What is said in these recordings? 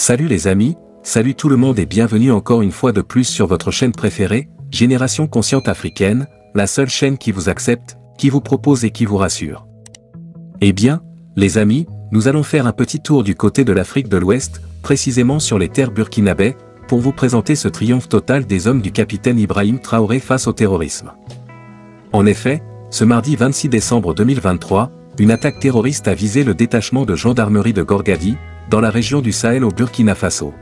Salut les amis, salut tout le monde et bienvenue encore une fois de plus sur votre chaîne préférée, Génération Consciente Africaine, la seule chaîne qui vous accepte, qui vous propose et qui vous rassure. Eh bien, les amis, nous allons faire un petit tour du côté de l'Afrique de l'Ouest, précisément sur les terres burkinabè, pour vous présenter ce triomphe total des hommes du capitaine Ibrahim Traoré face au terrorisme. En effet, ce mardi 26 décembre 2023, une attaque terroriste a visé le détachement de gendarmerie de Gorgadi, dans la région du Sahel au Burkina Faso.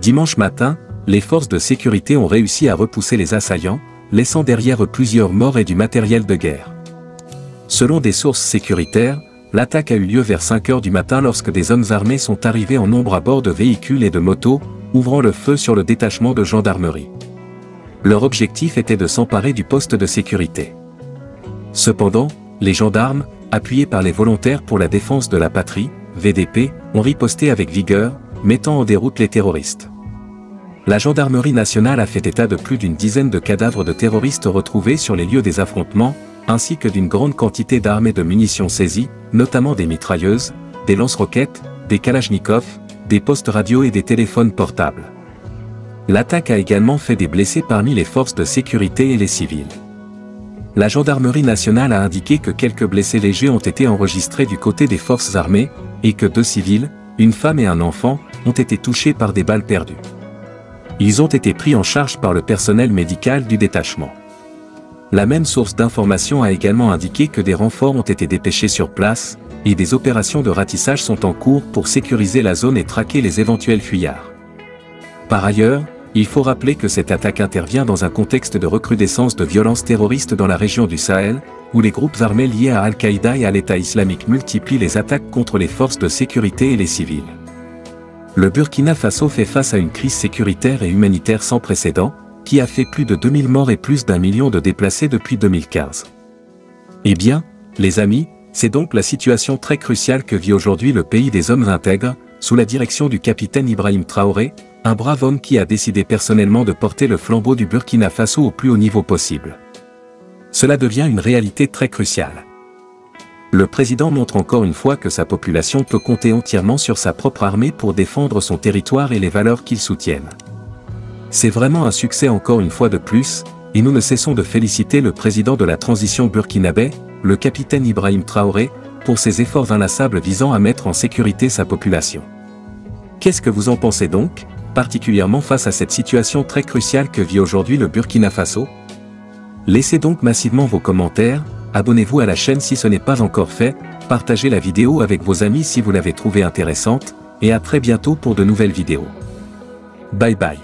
Dimanche matin, les forces de sécurité ont réussi à repousser les assaillants, laissant derrière eux plusieurs morts et du matériel de guerre. Selon des sources sécuritaires, l'attaque a eu lieu vers 5 heures du matin lorsque des hommes armés sont arrivés en nombre à bord de véhicules et de motos, ouvrant le feu sur le détachement de gendarmerie. Leur objectif était de s'emparer du poste de sécurité. Cependant, les gendarmes, appuyés par les volontaires pour la défense de la patrie, VDP, ont riposté avec vigueur, mettant en déroute les terroristes. La gendarmerie nationale a fait état de plus d'une dizaine de cadavres de terroristes retrouvés sur les lieux des affrontements, ainsi que d'une grande quantité d'armes et de munitions saisies, notamment des mitrailleuses, des lance-roquettes, des kalachnikovs, des postes radio et des téléphones portables. L'attaque a également fait des blessés parmi les forces de sécurité et les civils. La gendarmerie nationale a indiqué que quelques blessés légers ont été enregistrés du côté des forces armées, et que 2 civils, une femme et un enfant, ont été touchés par des balles perdues. Ils ont été pris en charge par le personnel médical du détachement. La même source d'information a également indiqué que des renforts ont été dépêchés sur place, et des opérations de ratissage sont en cours pour sécuriser la zone et traquer les éventuels fuyards. Par ailleurs, il faut rappeler que cette attaque intervient dans un contexte de recrudescence de violences terroristes dans la région du Sahel, où les groupes armés liés à Al-Qaïda et à l'État islamique multiplient les attaques contre les forces de sécurité et les civils. Le Burkina Faso fait face à une crise sécuritaire et humanitaire sans précédent, qui a fait plus de 2000 morts et plus d'1 million de déplacés depuis 2015. Eh bien, les amis, c'est donc la situation très cruciale que vit aujourd'hui le pays des hommes intègres, sous la direction du capitaine Ibrahim Traoré, un brave homme qui a décidé personnellement de porter le flambeau du Burkina Faso au plus haut niveau possible. Cela devient une réalité très cruciale. Le président montre encore une fois que sa population peut compter entièrement sur sa propre armée pour défendre son territoire et les valeurs qu'il soutienne. C'est vraiment un succès encore une fois de plus, et nous ne cessons de féliciter le président de la transition burkinabè, le capitaine Ibrahim Traoré, pour ses efforts inlassables visant à mettre en sécurité sa population. Qu'est-ce que vous en pensez donc, particulièrement face à cette situation très cruciale que vit aujourd'hui le Burkina Faso? Laissez donc massivement vos commentaires, abonnez-vous à la chaîne si ce n'est pas encore fait, partagez la vidéo avec vos amis si vous l'avez trouvée intéressante, et à très bientôt pour de nouvelles vidéos. Bye bye.